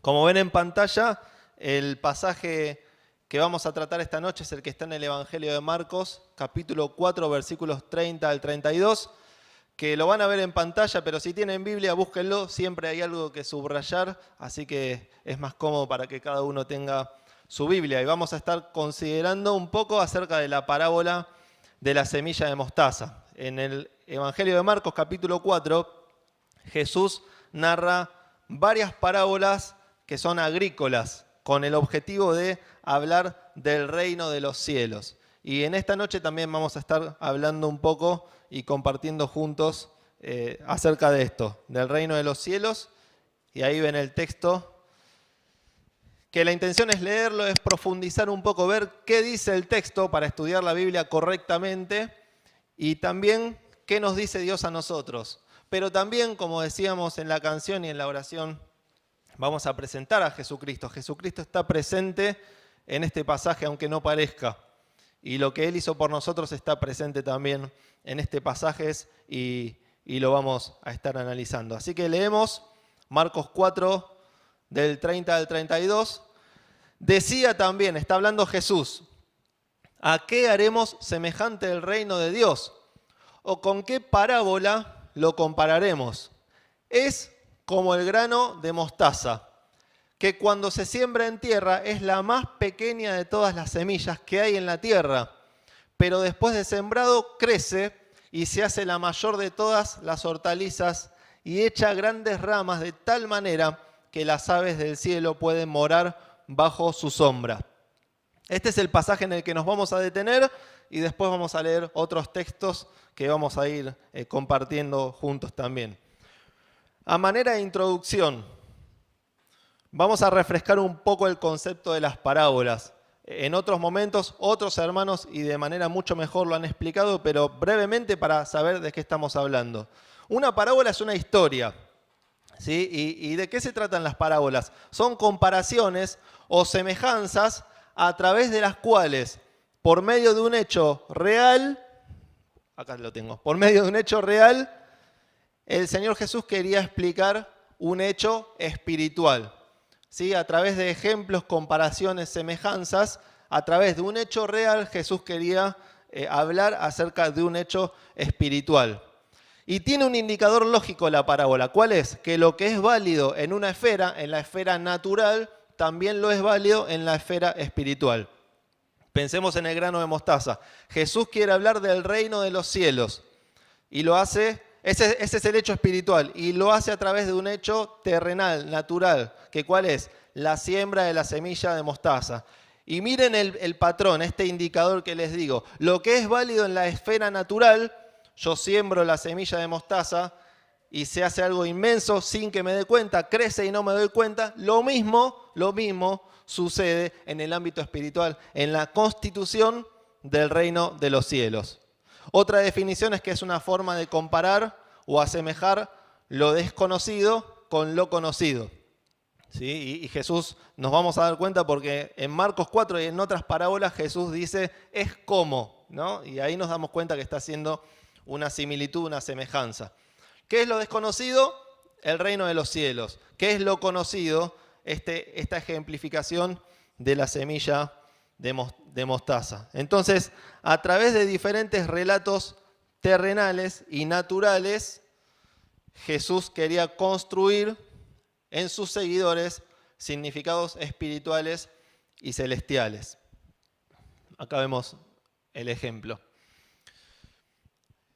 Como ven en pantalla, el pasaje que vamos a tratar esta noche es el que está en el Evangelio de Marcos, capítulo 4, versículos 30 al 32, que lo van a ver en pantalla, pero si tienen Biblia, búsquenlo, siempre hay algo que subrayar, así que es más cómodo para que cada uno tenga su Biblia. Y vamos a estar considerando un poco acerca de la parábola de la semilla de mostaza. En el Evangelio de Marcos, capítulo 4, Jesús narra varias parábolas que son agrícolas, con el objetivo de hablar del reino de los cielos. Y en esta noche también vamos a estar hablando un poco y compartiendo juntos acerca de esto, del reino de los cielos. Y ahí ven el texto, que la intención es leerlo, es profundizar un poco, ver qué dice el texto para estudiar la Biblia correctamente y también qué nos dice Dios a nosotros. Pero también, como decíamos en la canción y en la oración, vamos a presentar a Jesucristo. Jesucristo está presente en este pasaje, aunque no parezca. Y lo que Él hizo por nosotros está presente también en este pasaje y lo vamos a estar analizando. Así que leemos Marcos 4, del 30 al 32. Decía también, está hablando Jesús, ¿a qué haremos semejante el reino de Dios? ¿O con qué parábola lo compararemos? Es como el grano de mostaza, que cuando se siembra en tierra es la más pequeña de todas las semillas que hay en la tierra, pero después de sembrado crece y se hace la mayor de todas las hortalizas y echa grandes ramas de tal manera que las aves del cielo pueden morar bajo su sombra. Este es el pasaje en el que nos vamos a detener y después vamos a leer otros textos que vamos a ir compartiendo juntos también. A manera de introducción, vamos a refrescar un poco el concepto de las parábolas. En otros momentos, otros hermanos, y de manera mucho mejor lo han explicado, pero brevemente para saber de qué estamos hablando. Una parábola es una historia, ¿sí? ¿Y de qué se tratan las parábolas? Son comparaciones o semejanzas a través de las cuales, por medio de un hecho real, acá lo tengo, por medio de un hecho real, el Señor Jesús quería explicar un hecho espiritual. ¿Sí? A través de ejemplos, comparaciones, semejanzas, a través de un hecho real, Jesús quería hablar acerca de un hecho espiritual. Y tiene un indicador lógico la parábola. ¿Cuál es? Que lo que es válido en una esfera, en la esfera natural, también lo es válido en la esfera espiritual. Pensemos en el grano de mostaza. Jesús quiere hablar del reino de los cielos y lo hace. Ese es el hecho espiritual y lo hace a través de un hecho terrenal, natural, que ¿cuál es? La siembra de la semilla de mostaza. Y miren el patrón, este indicador que les digo. Lo que es válido en la esfera natural, yo siembro la semilla de mostaza y se hace algo inmenso sin que me dé cuenta, crece y no me doy cuenta. Lo mismo sucede en el ámbito espiritual, en la constitución del reino de los cielos. Otra definición es que es una forma de comparar o asemejar lo desconocido con lo conocido. ¿Sí? Y Jesús nos vamos a dar cuenta porque en Marcos 4 y en otras parábolas Jesús dice es como, ¿no? Y ahí nos damos cuenta que está haciendo una similitud, una semejanza. ¿Qué es lo desconocido? El reino de los cielos. ¿Qué es lo conocido? Esta ejemplificación de la semilla de mostaza. Entonces, a través de diferentes relatos terrenales y naturales, Jesús quería construir en sus seguidores significados espirituales y celestiales. Acá vemos el ejemplo.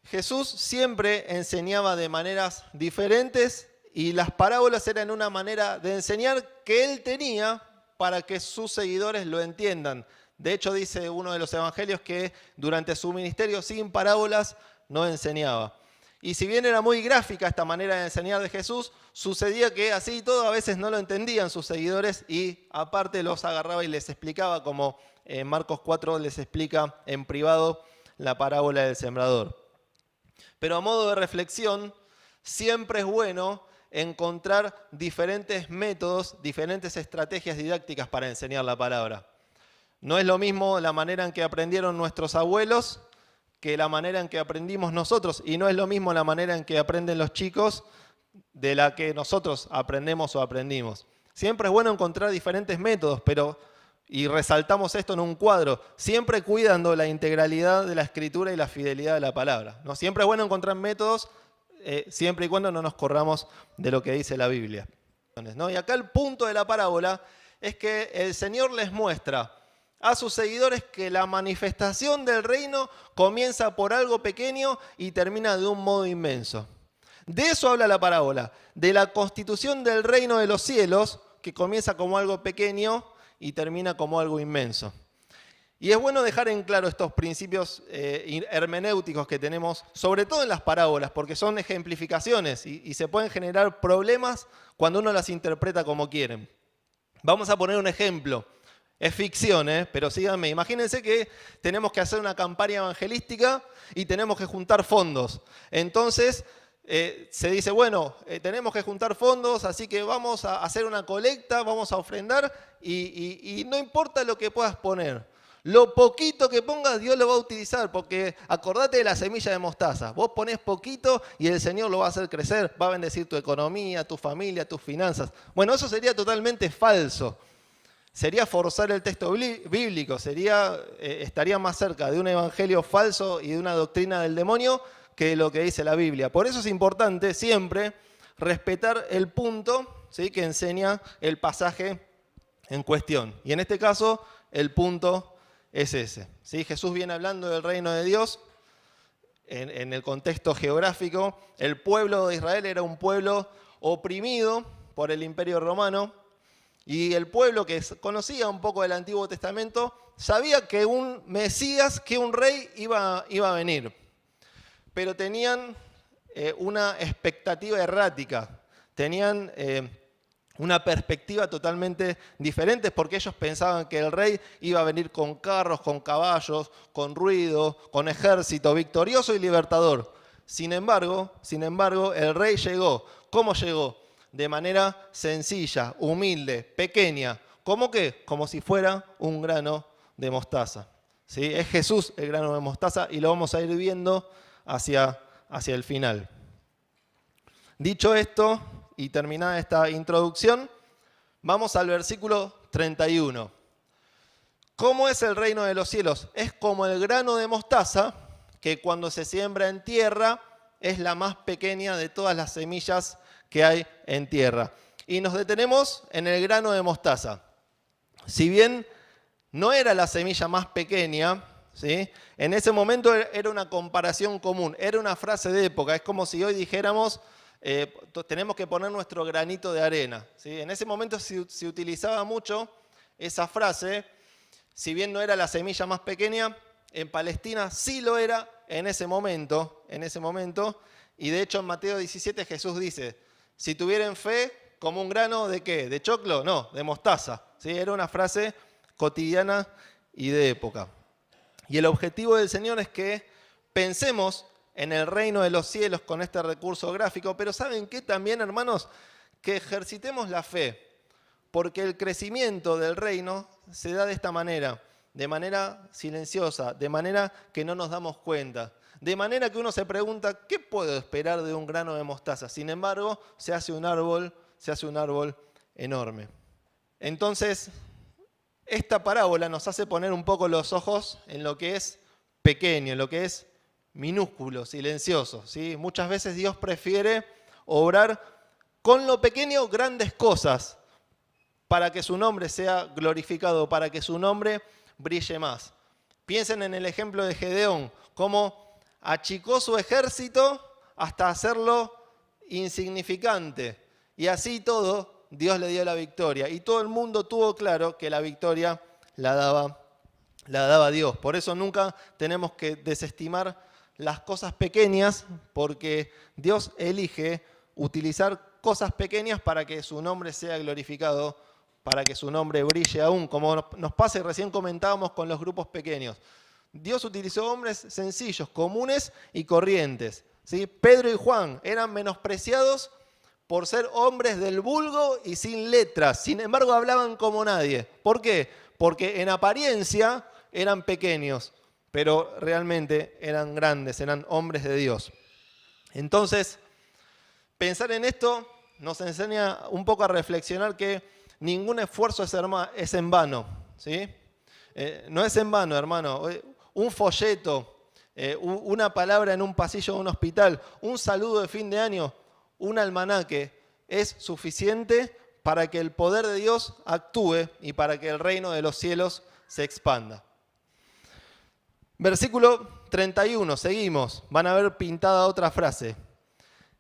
Jesús siempre enseñaba de maneras diferentes y las parábolas eran una manera de enseñar que Él tenía para que sus seguidores lo entiendan. De hecho, dice uno de los evangelios que durante su ministerio sin parábolas no enseñaba. Y si bien era muy gráfica esta manera de enseñar de Jesús, sucedía que así y todo a veces no lo entendían sus seguidores y aparte los agarraba y les explicaba, como en Marcos 4 les explica en privado la parábola del sembrador. Pero a modo de reflexión, siempre es bueno encontrar diferentes métodos, diferentes estrategias didácticas para enseñar la palabra. No es lo mismo la manera en que aprendieron nuestros abuelos que la manera en que aprendimos nosotros, y no es lo mismo la manera en que aprenden los chicos de la que nosotros aprendemos o aprendimos. Siempre es bueno encontrar diferentes métodos, y resaltamos esto en un cuadro, siempre cuidando la integralidad de la escritura y la fidelidad de la palabra, ¿no? Siempre es bueno encontrar métodos, siempre y cuando no nos corramos de lo que dice la Biblia, ¿no? Y acá el punto de la parábola es que el Señor les muestra a sus seguidores que la manifestación del reino comienza por algo pequeño y termina de un modo inmenso. De eso habla la parábola, de la constitución del reino de los cielos, que comienza como algo pequeño y termina como algo inmenso. Y es bueno dejar en claro estos principios hermenéuticos que tenemos, sobre todo en las parábolas, porque son ejemplificaciones y se pueden generar problemas cuando uno las interpreta como quieren. Vamos a poner un ejemplo. Es ficción, pero síganme. Imagínense que tenemos que hacer una campaña evangelística y tenemos que juntar fondos. Entonces se dice, bueno, tenemos que juntar fondos, así que vamos a hacer una colecta, vamos a ofrendar y no importa lo que puedas poner. Lo poquito que pongas, Dios lo va a utilizar, porque acordate de la semilla de mostaza. Vos ponés poquito y el Señor lo va a hacer crecer, va a bendecir tu economía, tu familia, tus finanzas. Bueno, eso sería totalmente falso. Sería forzar el texto bíblico, estaría más cerca de un evangelio falso y de una doctrina del demonio que de lo que dice la Biblia. Por eso es importante siempre respetar el punto, ¿sí?, que enseña el pasaje en cuestión. Y en este caso, el punto es ese, ¿sí? Jesús viene hablando del reino de Dios en el contexto geográfico. El pueblo de Israel era un pueblo oprimido por el Imperio Romano y el pueblo que conocía un poco del Antiguo Testamento sabía que un Mesías, que un rey iba a venir, pero tenían una expectativa errática, tenían una perspectiva totalmente diferente porque ellos pensaban que el rey iba a venir con carros, con caballos, con ruido, con ejército, victorioso y libertador. Sin embargo, el rey llegó. ¿Cómo llegó? De manera sencilla, humilde, pequeña. ¿Cómo qué? Como si fuera un grano de mostaza. ¿Sí? Es Jesús el grano de mostaza y lo vamos a ir viendo hacia el final. Dicho esto, y terminada esta introducción, vamos al versículo 31. ¿Cómo es el reino de los cielos? Es como el grano de mostaza, que cuando se siembra en tierra es la más pequeña de todas las semillas que hay en tierra. Y nos detenemos en el grano de mostaza. Si bien no era la semilla más pequeña, ¿sí?, en ese momento era una comparación común, era una frase de época. Es como si hoy dijéramos, tenemos que poner nuestro granito de arena, ¿sí? En ese momento se utilizaba mucho esa frase, si bien no era la semilla más pequeña, en Palestina sí lo era en ese momento, y de hecho en Mateo 17 Jesús dice, si tuvieran fe como un grano ¿de qué? ¿De choclo? No, de mostaza, ¿sí? Era una frase cotidiana y de época. Y el objetivo del Señor es que pensemos en el reino de los cielos con este recurso gráfico, pero ¿saben qué también, hermanos? Que ejercitemos la fe, porque el crecimiento del reino se da de esta manera, de manera silenciosa, de manera que no nos damos cuenta, de manera que uno se pregunta, ¿qué puedo esperar de un grano de mostaza? Sin embargo, se hace un árbol enorme. Entonces, esta parábola nos hace poner un poco los ojos en lo que es pequeño, en lo que es minúsculo, silencioso, ¿sí? Muchas veces Dios prefiere obrar con lo pequeño grandes cosas para que su nombre sea glorificado, para que su nombre brille más. Piensen en el ejemplo de Gedeón, cómo achicó su ejército hasta hacerlo insignificante. Y así todo, Dios le dio la victoria. Y todo el mundo tuvo claro que la victoria la daba Dios. Por eso nunca tenemos que desestimar las cosas pequeñas, porque Dios elige utilizar cosas pequeñas para que su nombre sea glorificado, para que su nombre brille aún, como nos pasa y recién comentábamos con los grupos pequeños. Dios utilizó hombres sencillos, comunes y corrientes, ¿sí? Pedro y Juan eran menospreciados por ser hombres del vulgo y sin letras, sin embargo hablaban como nadie. ¿Por qué? Porque en apariencia eran pequeños, pero realmente eran grandes, eran hombres de Dios. Entonces, pensar en esto nos enseña un poco a reflexionar que ningún esfuerzo es en vano, ¿sí? No es en vano, hermano. Un folleto, una palabra en un pasillo de un hospital, un saludo de fin de año, un almanaque, es suficiente para que el poder de Dios actúe y para que el reino de los cielos se expanda. Versículo 31, seguimos. Van a ver pintada otra frase.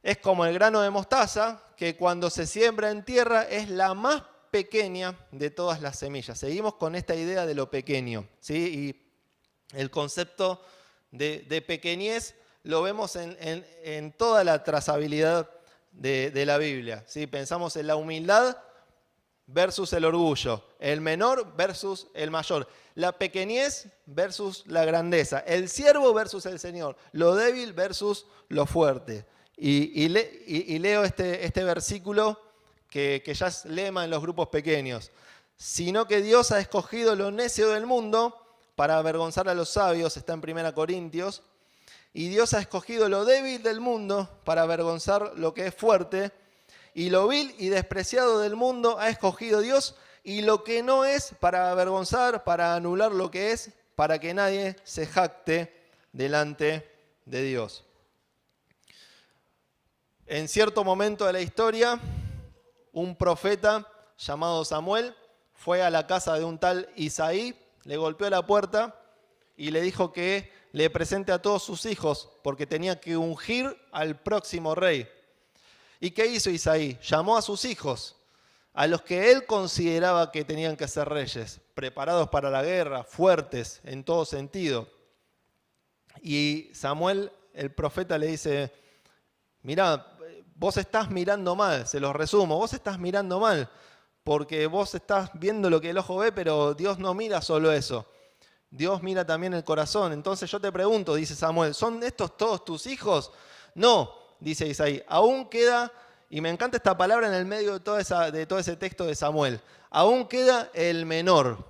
Es como el grano de mostaza, que cuando se siembra en tierra es la más pequeña de todas las semillas. Seguimos con esta idea de lo pequeño, ¿sí? Y el concepto de pequeñez lo vemos en toda la trazabilidad de la Biblia, ¿sí? Pensamos en la humildad versus el orgullo, el menor versus el mayor, la pequeñez versus la grandeza, el siervo versus el Señor, lo débil versus lo fuerte. Y leo este versículo que ya es lema en los grupos pequeños. Sino que Dios ha escogido lo necio del mundo para avergonzar a los sabios, está en 1 Corintios, y Dios ha escogido lo débil del mundo para avergonzar lo que es fuerte, y lo vil y despreciado del mundo ha escogido Dios, y lo que no es para avergonzar, para anular lo que es, para que nadie se jacte delante de Dios. En cierto momento de la historia, un profeta llamado Samuel fue a la casa de un tal Isaí, le golpeó la puerta y le dijo que le presente a todos sus hijos porque tenía que ungir al próximo rey. ¿Y qué hizo Isaí? Llamó a sus hijos, a los que él consideraba que tenían que ser reyes, preparados para la guerra, fuertes en todo sentido. Y Samuel, el profeta, le dice: mirá, vos estás mirando mal, se los resumo, vos estás mirando mal, porque vos estás viendo lo que el ojo ve, pero Dios no mira solo eso. Dios mira también el corazón. Entonces yo te pregunto, dice Samuel, ¿son estos todos tus hijos? No, dice Isaí, aún queda, y me encanta esta palabra en el medio de todo ese texto de Samuel, aún queda el menor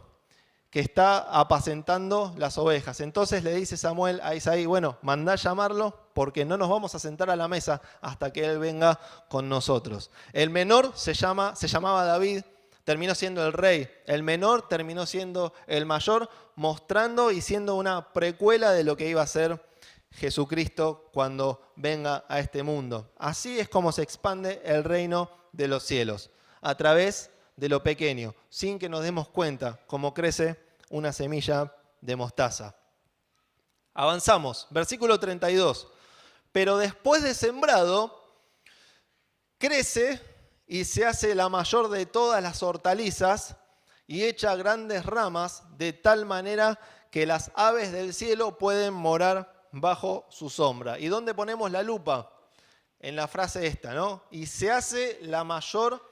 que está apacentando las ovejas. Entonces le dice Samuel a Isaí, bueno, mandá a llamarlo porque no nos vamos a sentar a la mesa hasta que él venga con nosotros. El menor se llamaba David, terminó siendo el rey. El menor terminó siendo el mayor, mostrando y siendo una precuela de lo que iba a ser Jesucristo cuando venga a este mundo. Así es como se expande el reino de los cielos, a través de lo pequeño, sin que nos demos cuenta cómo crece una semilla de mostaza. Avanzamos, versículo 32. Pero después de sembrado, crece y se hace la mayor de todas las hortalizas y echa grandes ramas de tal manera que las aves del cielo pueden morar bajo su sombra. ¿Y dónde ponemos la lupa? En la frase esta, ¿no? Y se hace la mayor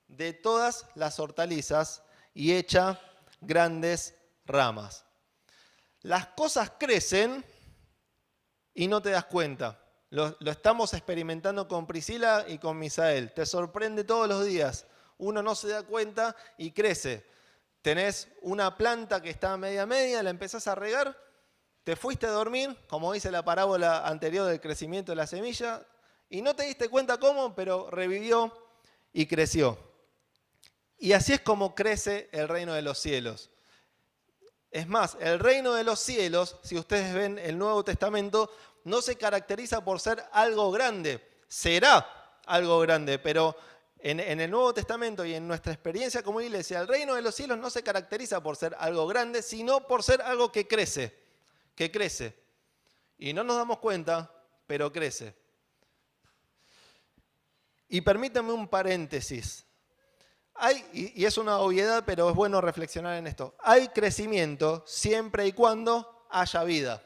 de todas las hortalizas y echa grandes ramas. Las cosas crecen y no te das cuenta. Lo estamos experimentando con Priscila y con Misael. Te sorprende todos los días. Uno no se da cuenta y crece. Tenés una planta que está media, la empezás a regar, te fuiste a dormir, como dice la parábola anterior del crecimiento de la semilla, y no te diste cuenta cómo, pero revivió y creció. Y así es como crece el reino de los cielos. Es más, el reino de los cielos, si ustedes ven el Nuevo Testamento, no se caracteriza por ser algo grande. Será algo grande, pero en el Nuevo Testamento y en nuestra experiencia como iglesia, el reino de los cielos no se caracteriza por ser algo grande, sino por ser algo que crece. Que crece. Y no nos damos cuenta, pero crece. Y permítanme un paréntesis. Y es una obviedad, pero es bueno reflexionar en esto. Hay crecimiento siempre y cuando haya vida.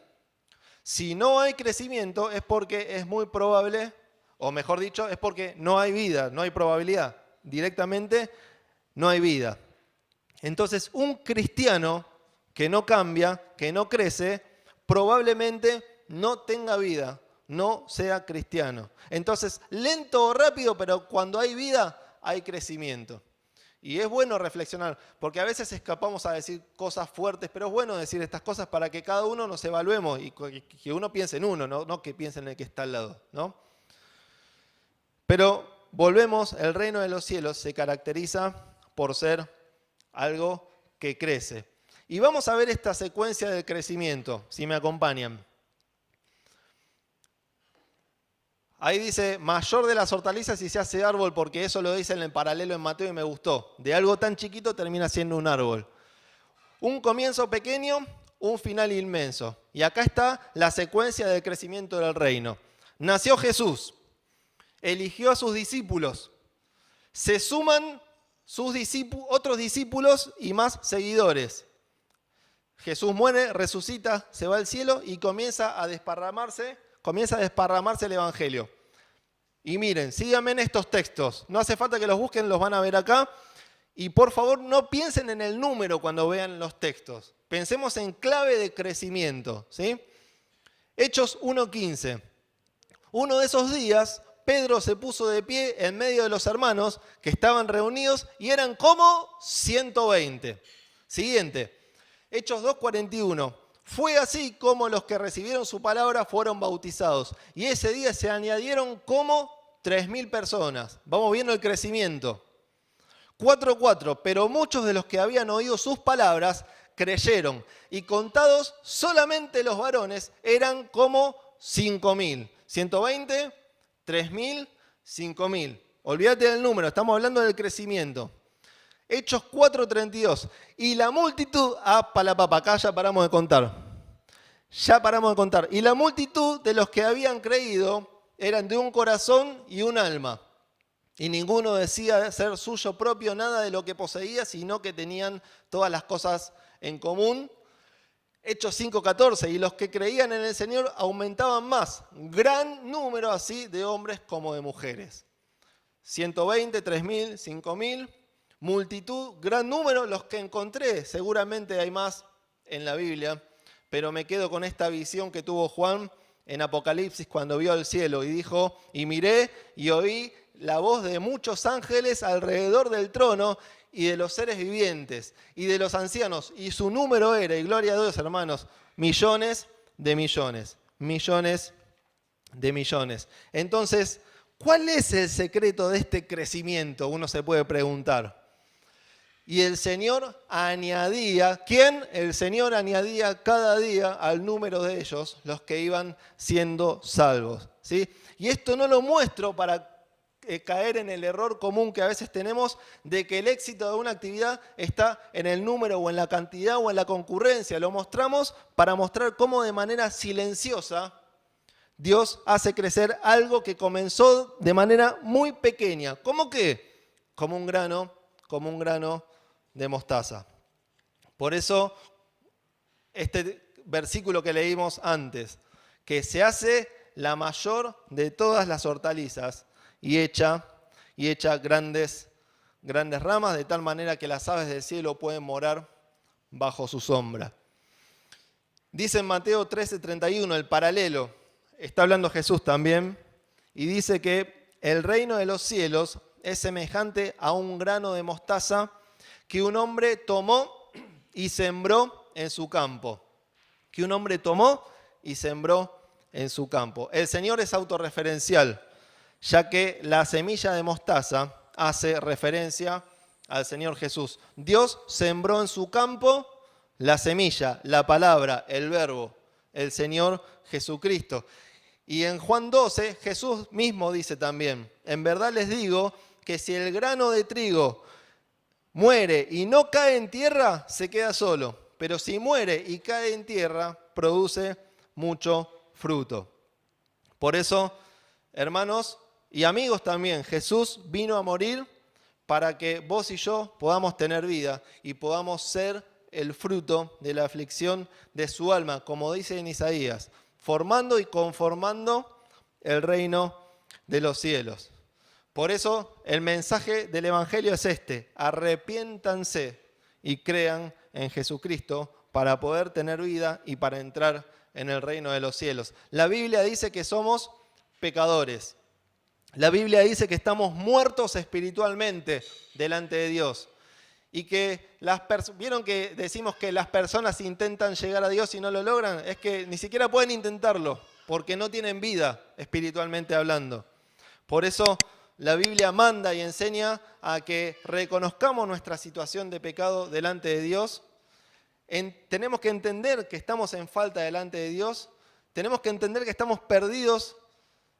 Si no hay crecimiento es porque es muy probable, o mejor dicho, es porque no hay vida, no hay probabilidad. Directamente no hay vida. Entonces, un cristiano que no cambia, que no crece, probablemente no tenga vida, no sea cristiano. Entonces, lento o rápido, pero cuando hay vida, hay crecimiento. Y es bueno reflexionar, porque a veces escapamos a decir cosas fuertes, pero es bueno decir estas cosas para que cada uno nos evaluemos y que uno piense en uno, no que piense en el que está al lado, ¿no? Pero volvemos, el reino de los cielos se caracteriza por ser algo que crece. Y vamos a ver esta secuencia del crecimiento, si me acompañan. Ahí dice, mayor de las hortalizas y se hace árbol, porque eso lo dice en el paralelo en Mateo y me gustó. De algo tan chiquito termina siendo un árbol. Un comienzo pequeño, un final inmenso. Y acá está la secuencia del crecimiento del reino. Nació Jesús, eligió a sus discípulos, se suman otros discípulos y más seguidores. Jesús muere, resucita, se va al cielo y comienza a desparramarse el Evangelio. Y miren, síganme en estos textos. No hace falta que los busquen, los van a ver acá. Y por favor, no piensen en el número cuando vean los textos. Pensemos en clave de crecimiento, ¿sí? Hechos 1:15. Uno de esos días, Pedro se puso de pie en medio de los hermanos que estaban reunidos y eran como 120. Siguiente. Hechos 2:41. Fue así como los que recibieron su palabra fueron bautizados. Y ese día se añadieron como 3.000 personas. Vamos viendo el crecimiento. 4:4. Pero muchos de los que habían oído sus palabras creyeron. Y contados solamente los varones eran como 5.000. 120, 3.000, 5.000. Olvídate del número, estamos hablando del crecimiento. Hechos 4:32. Y la multitud, acá ya paramos de contar. Y la multitud de los que habían creído eran de un corazón y un alma. Y ninguno decía ser suyo propio nada de lo que poseía, sino que tenían todas las cosas en común. Hechos 5:14. Y los que creían en el Señor aumentaban más. Gran número así de hombres como de mujeres. 120, 3.000, 5.000. Multitud, gran número, los que encontré. Seguramente hay más en la Biblia, pero me quedo con esta visión que tuvo Juan en Apocalipsis cuando vio el cielo y dijo, y miré y oí la voz de muchos ángeles alrededor del trono y de los seres vivientes y de los ancianos, y su número era, y gloria a Dios hermanos, millones de millones, millones de millones. Entonces, ¿cuál es el secreto de este crecimiento? Uno se puede preguntar. Y el Señor añadía, ¿quién? El Señor añadía cada día al número de ellos los que iban siendo salvos, ¿sí? Y esto no lo muestro para caer en el error común que a veces tenemos de que el éxito de una actividad está en el número o en la cantidad o en la concurrencia. Lo mostramos para mostrar cómo de manera silenciosa Dios hace crecer algo que comenzó de manera muy pequeña. ¿Cómo qué? Como un grano de mostaza. Por eso, este versículo que leímos antes, que se hace la mayor de todas las hortalizas y echa grandes ramas, de tal manera que las aves del cielo pueden morar bajo su sombra. Dice en Mateo 13:31, el paralelo, está hablando Jesús también, y dice que el reino de los cielos es semejante a un grano de mostaza que un hombre tomó y sembró en su campo. El Señor es autorreferencial, ya que la semilla de mostaza hace referencia al Señor Jesús. Dios sembró en su campo la semilla, la palabra, el verbo, el Señor Jesucristo. Y en Juan 12, Jesús mismo dice también, en verdad les digo que si el grano de trigo muere y no cae en tierra, se queda solo. Pero si muere y cae en tierra, produce mucho fruto. Por eso, hermanos y amigos también, Jesús vino a morir para que vos y yo podamos tener vida y podamos ser el fruto de la aflicción de su alma, como dice en Isaías, formando y conformando el reino de los cielos. Por eso el mensaje del Evangelio es este: arrepiéntanse y crean en Jesucristo para poder tener vida y para entrar en el reino de los cielos. La Biblia dice que somos pecadores. La Biblia dice que estamos muertos espiritualmente delante de Dios. Y que ¿vieron que decimos que las personas intentan llegar a Dios y no lo logran? Es que ni siquiera pueden intentarlo, porque no tienen vida espiritualmente hablando. Por eso la Biblia manda y enseña a que reconozcamos nuestra situación de pecado delante de Dios. Tenemos que entender que estamos en falta delante de Dios. Tenemos que entender que estamos perdidos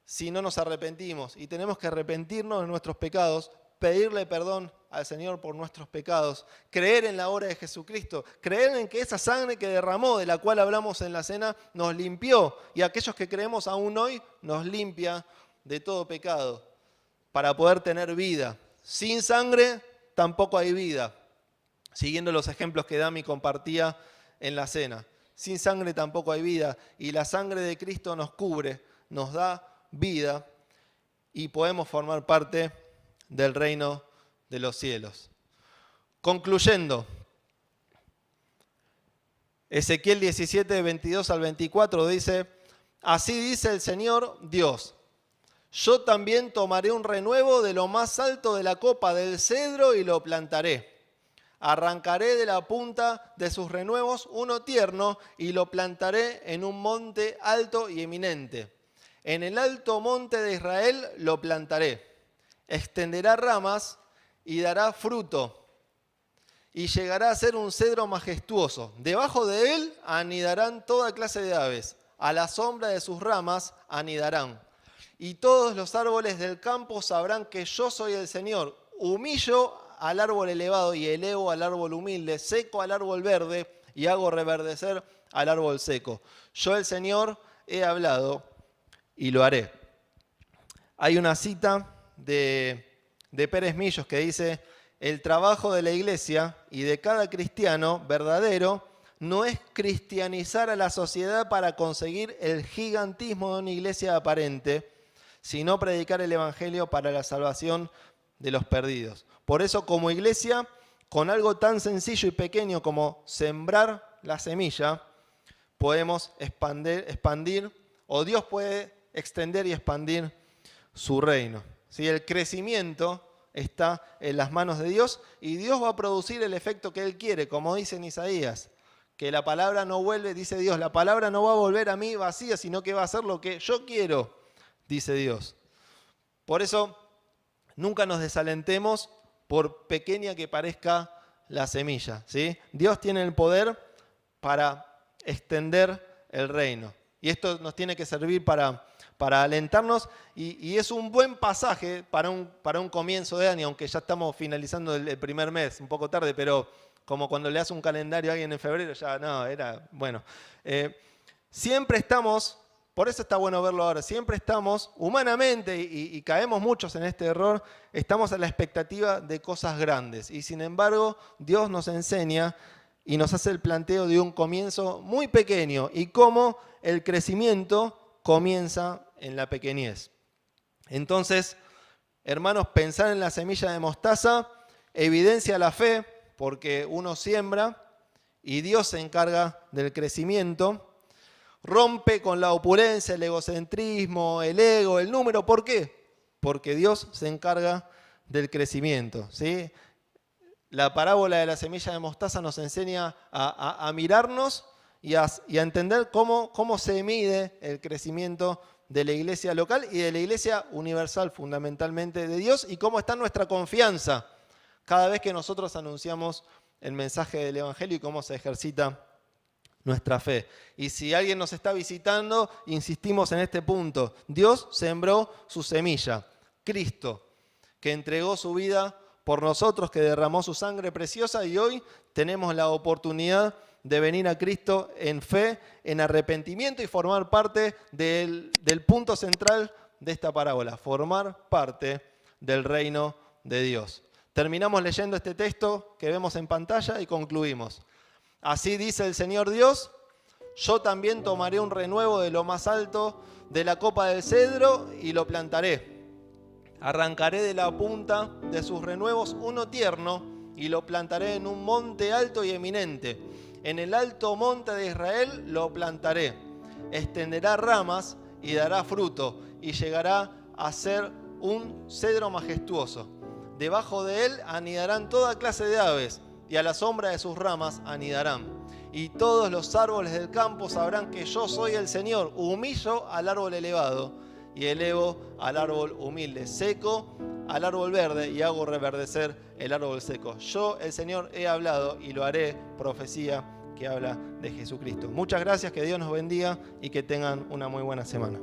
si no nos arrepentimos. Y tenemos que arrepentirnos de nuestros pecados, pedirle perdón al Señor por nuestros pecados, creer en la obra de Jesucristo, creer en que esa sangre que derramó, de la cual hablamos en la cena, nos limpió. Y aquellos que creemos aún hoy, nos limpia de todo pecado, para poder tener vida. Sin sangre tampoco hay vida. Siguiendo los ejemplos que Dami compartía en la cena. Sin sangre tampoco hay vida. Y la sangre de Cristo nos cubre, nos da vida y podemos formar parte del reino de los cielos. Concluyendo, Ezequiel 17, 22 al 24 dice: así dice el Señor Dios. Yo también tomaré un renuevo de lo más alto de la copa del cedro y lo plantaré. Arrancaré de la punta de sus renuevos uno tierno y lo plantaré en un monte alto y eminente. En el alto monte de Israel lo plantaré. Extenderá ramas y dará fruto. Y llegará a ser un cedro majestuoso. Debajo de él anidarán toda clase de aves. A la sombra de sus ramas anidarán. Y todos los árboles del campo sabrán que yo soy el Señor. Humillo al árbol elevado y elevo al árbol humilde, seco al árbol verde y hago reverdecer al árbol seco. Yo el Señor he hablado y lo haré. Hay una cita de Pérez Millos que dice: el trabajo de la iglesia y de cada cristiano verdadero no es cristianizar a la sociedad para conseguir el gigantismo de una iglesia aparente, sino predicar el evangelio para la salvación de los perdidos. Por eso, como iglesia, con algo tan sencillo y pequeño como sembrar la semilla, podemos expandir, o Dios puede extender y expandir su reino. ¿Sí? El crecimiento está en las manos de Dios y Dios va a producir el efecto que Él quiere, como dice en Isaías, que la palabra no vuelve, dice Dios, la palabra no va a volver a mí vacía, sino que va a hacer lo que yo quiero, dice Dios. Por eso, nunca nos desalentemos por pequeña que parezca la semilla, ¿sí? Dios tiene el poder para extender el reino. Y esto nos tiene que servir para alentarnos y es un buen pasaje para un comienzo de año, aunque ya estamos finalizando el primer mes, un poco tarde, pero como cuando le hace un calendario a alguien en febrero, ya no, era bueno. Siempre estamos, por eso está bueno verlo ahora, siempre estamos humanamente, y caemos muchos en este error, estamos a la expectativa de cosas grandes. Y sin embargo, Dios nos enseña y nos hace el planteo de un comienzo muy pequeño y cómo el crecimiento comienza en la pequeñez. Entonces, hermanos, pensar en la semilla de mostaza evidencia la fe, porque uno siembra y Dios se encarga del crecimiento. Rompe con la opulencia, el egocentrismo, el ego, el número. ¿Por qué? Porque Dios se encarga del crecimiento, ¿sí? La parábola de la semilla de mostaza nos enseña a mirarnos y a entender cómo se mide el crecimiento de la iglesia local y de la iglesia universal, fundamentalmente de Dios, y cómo está nuestra confianza cada vez que nosotros anunciamos el mensaje del Evangelio y cómo se ejercita nuestra fe. Y si alguien nos está visitando, insistimos en este punto. Dios sembró su semilla, Cristo, que entregó su vida por nosotros, que derramó su sangre preciosa, y hoy tenemos la oportunidad de venir a Cristo en fe, en arrepentimiento y formar parte del punto central de esta parábola, formar parte del reino de Dios. Terminamos leyendo este texto que vemos en pantalla y concluimos. Así dice el Señor Dios: yo también tomaré un renuevo de lo más alto de la copa del cedro y lo plantaré. Arrancaré de la punta de sus renuevos uno tierno y lo plantaré en un monte alto y eminente. En el alto monte de Israel lo plantaré. Extenderá ramas y dará fruto y llegará a ser un cedro majestuoso. Debajo de él anidarán toda clase de aves y a la sombra de sus ramas anidarán. Y todos los árboles del campo sabrán que yo soy el Señor. Humillo al árbol elevado y elevo al árbol humilde. Seco al árbol verde y hago reverdecer el árbol seco. Yo, el Señor, he hablado y lo haré. Profecía que habla de Jesucristo. Muchas gracias, que Dios nos bendiga y que tengan una muy buena semana.